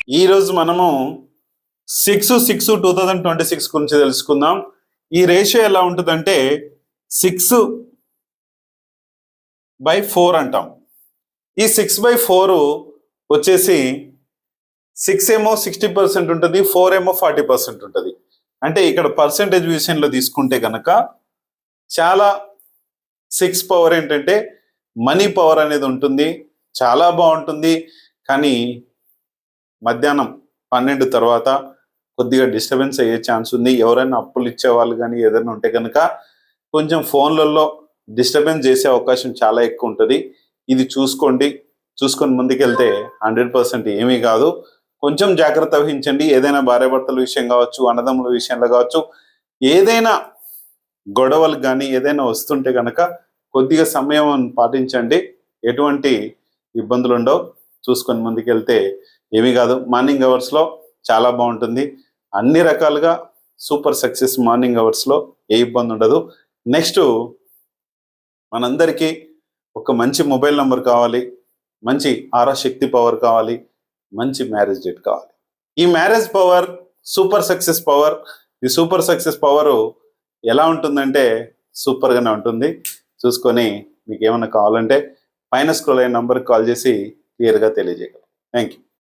ఈరోజు మనము 6/6/2026 గురించి తెలుసుకుందాం. ఈ రేషియో ఎలా ఉంటుందంటే 6/4 అంటాం. ఈ 6/4 వచ్చేసి 6 ఏమో 60% ఉంటుంది, 4 ఏమో 40% ఉంటుంది. అంటే ఇక్కడ పర్సెంటేజ్ విషయంలో తీసుకుంటే కనుక చాలా 6 పవర్ ఏంటంటే మనీ పవర్ అనేది ఉంటుంది, చాలా బాగుంటుంది. కానీ మధ్యాహ్నం 12 తర్వాత కొద్దిగా డిస్టర్బెన్స్ అయ్యే ఛాన్స్ ఉంది. ఎవరైనా అప్పులు ఇచ్చేవాళ్ళు కానీ ఏదైనా ఉంటే కనుక కొంచెం ఫోన్లలో డిస్టర్బెన్స్ చేసే అవకాశం చాలా ఎక్కువ ఉంటుంది. ఇది చూసుకొని ముందుకెళ్తే 100% ఏమీ కాదు. కొంచెం జాగ్రత్త వహించండి. ఏదైనా భార్యాభర్తల విషయం కావచ్చు, అన్నదమ్ముల విషయంలో కావచ్చు, ఏదైనా గొడవలు కానీ ఏదైనా వస్తుంటే కనుక కొద్దిగా సమయం పాటించండి. ఎటువంటి ఇబ్బందులు ఉండవు. చూసుకొని ముందుకెళ్తే ఏమీ కాదు. మార్నింగ్ అవర్స్లో చాలా బాగుంటుంది. అన్ని రకాలుగా సూపర్ సక్సెస్ మార్నింగ్ అవర్స్లో ఏ ఇబ్బంది ఉండదు. నెక్స్ట్ మనందరికీ ఒక మంచి మొబైల్ నెంబర్ కావాలి, మంచి ఆరా శక్తి పవర్ కావాలి, మంచి మ్యారేజ్ డేట్ కావాలి. ఈ marriage power super success power. ఈ సూపర్ సక్సెస్ పవర్ ఎలా ఉంటుందంటే సూపర్గానే ఉంటుంది. చూసుకొని మీకు ఏమైనా కావాలంటే పైన స్క్రోల్ అయిన నంబర్కి కాల్ చేసి క్లియర్గా తెలియజేయగలరు. Thank you.